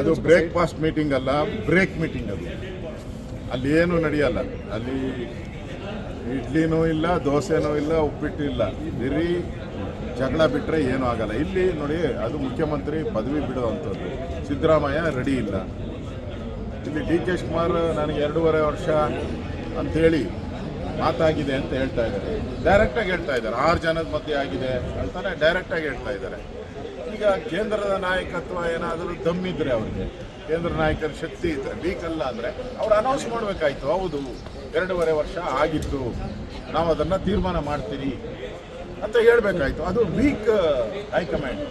ಅದು breakfast meeting ಅಲ್ಲ, break meeting ಅದು. ಅಲ್ಲಿ ಏನು ನಡೆಯಲ್ಲ. ಅಲ್ಲಿ ಇಡ್ಲಿನೂ ಇಲ್ಲ, ದೋಸೆನೂ ಇಲ್ಲ, ಉಪ್ಪಿಟ್ಟು ಇಲ್ಲ. ಬರೀ ಜಗಳ ಬಿಟ್ಟರೆ ಏನೂ ಆಗಲ್ಲ. ಇಲ್ಲಿ ನೋಡಿ, ಅದು ಮುಖ್ಯಮಂತ್ರಿ ಪದವಿ ಬಿಡುವಂಥದ್ದು. ಸಿದ್ದರಾಮಯ್ಯ ರೆಡಿ ಇಲ್ಲ. ಇಲ್ಲಿ ಡಿ ಕೆ ಶಿವಕುಮಾರ್ ನನಗೆ 2.5 ವರ್ಷ ಅಂಥೇಳಿ ಮಾತಾಗಿದೆ ಅಂತ ಹೇಳ್ತಾ ಇದ್ದಾರೆ. ಡೈರೆಕ್ಟಾಗಿ ಹೇಳ್ತಾ ಇದ್ದಾರೆ, 6 ಜನದ ಮಧ್ಯೆ ಆಗಿದೆ ಅಂತಾನೆ ಡೈರೆಕ್ಟಾಗಿ ಹೇಳ್ತಾ ಇದ್ದಾರೆ. ಈಗ ಕೇಂದ್ರದ ನಾಯಕತ್ವ ಏನಾದರೂ ದಮ್ಮಿದ್ರೆ ಅವ್ರಿಗೆ, ಕೇಂದ್ರ ನಾಯಕರ ಶಕ್ತಿ ಇದ್ದರೆ, ವೀಕ್ ಅಲ್ಲ ಅಂದರೆ ಅವ್ರು ಅನೌನ್ಸ್ ಮಾಡಬೇಕಾಯ್ತು. ಹೌದು, 2.5 ವರ್ಷ ಆಗಿತ್ತು, ನಾವು ಅದನ್ನು ತೀರ್ಮಾನ ಮಾಡ್ತೀರಿ ಅಂತ ಹೇಳಬೇಕಾಯ್ತು. ಅದು ವೀಕ್ ಹೈಕಮಾಂಡ್.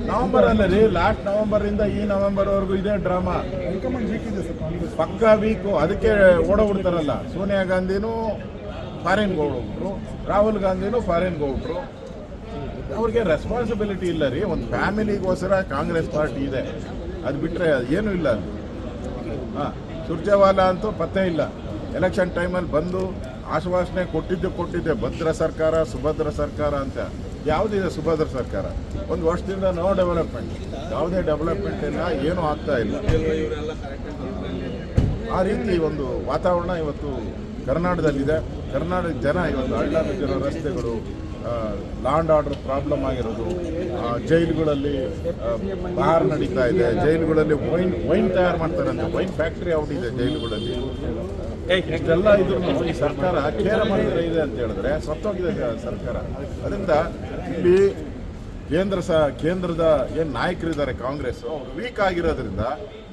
ನವೆಂಬರ್ ಅಲ್ಲ ರೀ, ಲಾಸ್ಟ್ ನವೆಂಬರಿಂದ ಈ ನವೆಂಬರ್ವರೆಗೂ ಇದೆ ಡ್ರಾಮಾ. ಪಕ್ಕಾ ವೀಕು. ಅದಕ್ಕೆ ಓಡೋಗ್ಬಿಡ್ತಾರಲ್ಲ. ಸೋನಿಯಾ ಗಾಂಧಿನೂ ಫಾರಿನ್ಗೆ ಹೋಗ್ಬಿಟ್ರು, ರಾಹುಲ್ ಗಾಂಧಿನೂ ಫಾರಿನ್ಗೆ ಹೋಗ್ಬಿಟ್ರು. ಅವ್ರಿಗೆ ರೆಸ್ಪಾನ್ಸಿಬಿಲಿಟಿ ಇಲ್ಲ ರೀ. ಒಂದು ಫ್ಯಾಮಿಲಿಗೋಸ್ಕರ ಕಾಂಗ್ರೆಸ್ ಪಾರ್ಟಿ ಇದೆ, ಅದು ಬಿಟ್ಟರೆ ಏನೂ ಇಲ್ಲ ಅಲ್ಲಿ. ಸುರ್ಜೇವಾಲಾ ಅಂತೂ ಪತ್ತೆ ಇಲ್ಲ. ಎಲೆಕ್ಷನ್ ಟೈಮಲ್ಲಿ ಬಂದು ಆಶ್ವಾಸನೆ ಕೊಟ್ಟಿದ್ದೆ, ಭದ್ರ ಸರ್ಕಾರ, ಸುಭದ್ರ ಸರ್ಕಾರ ಅಂತ. ಯಾವುದಿದೆ ಸುಭದ್ರ ಸರ್ಕಾರ? 1 ವರ್ಷದಿಂದ ನೋ ಡೆವಲಪ್ಮೆಂಟ್, ಯಾವುದೇ ಡೆವಲಪ್ಮೆಂಟ್ ಇಲ್ಲ, ಏನೂ ಆಗ್ತಾ ಇಲ್ಲ. ಆ ರೀತಿ ಒಂದು ವಾತಾವರಣ ಇವತ್ತು ಕರ್ನಾಟಕದಲ್ಲಿದೆ. ಕರ್ನಾಟಕ ಜನ ಇವತ್ತು ಹಳ್ಳ ಬಿದ್ದಿರೋ ರಸ್ತೆಗಳು, ಲಾ ಆ್ಯಂಡ್ ಆರ್ಡರ್ ಪ್ರಾಬ್ಲಮ್ ಆಗಿರೋದು, ಜೈಲುಗಳಲ್ಲಿ ಬಾರ್ ನಡೀತಾ ಇದೆ, ಜೈಲುಗಳಲ್ಲಿ ವೈನ್ ತಯಾರು ಮಾಡ್ತಾರಂತೆ, ವೈನ್ ಫ್ಯಾಕ್ಟ್ರಿ ಔಟ್ ಇದೆ ಜೈಲುಗಳಲ್ಲಿ. ಇಷ್ಟೆಲ್ಲ ಇದ್ರೂ ಈ ಸರ್ಕಾರ ಕೇರ ಮಾಡಿದ್ರೆ ಇದೆ ಅಂತ ಹೇಳಿದ್ರೆ ಸತ್ತೋಗಿದೆ ಸರ್ಕಾರ. ಅದರಿಂದ ಇಲ್ಲಿ ಕೇಂದ್ರದ ಏನು ನಾಯಕರಿದ್ದಾರೆ ಕಾಂಗ್ರೆಸ್, ಅವರು ವೀಕ್ ಆಗಿರೋದ್ರಿಂದ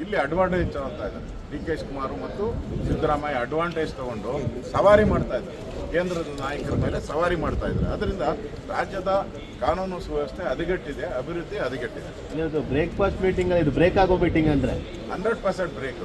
ಇಲ್ಲಿ ಅಡ್ವಾಂಟೇಜ್ ತಗೊಳ್ತಾ ಇದ್ದಾರೆ. ಡಿ ಕೆ ಶಿವಕುಮಾರ್ ಮತ್ತು ಸಿದ್ದರಾಮಯ್ಯ ಅಡ್ವಾಂಟೇಜ್ ತಗೊಂಡು ಸವಾರಿ ಮಾಡ್ತಾ ಇದ್ದಾರೆ, ಕೇಂದ್ರದ ನಾಯಕರ ಮೇಲೆ ಸವಾರಿ ಮಾಡ್ತಾ ಇದ್ದಾರೆ. ಅದರಿಂದ ರಾಜ್ಯದ ಕಾನೂನು ಸುವ್ಯವಸ್ಥೆ ಹದಗೆಟ್ಟಿದೆ, ಅಭಿವೃದ್ಧಿ ಹದಗೆಟ್ಟಿದೆ. ಬ್ರೇಕ್ಫಾಸ್ಟ್ ಮೀಟಿಂಗ್, ಇದು ಬ್ರೇಕ್ ಆಗೋ ಮೀಟಿಂಗ್ ಅಂದರೆ 100% ಬ್ರೇಕ್.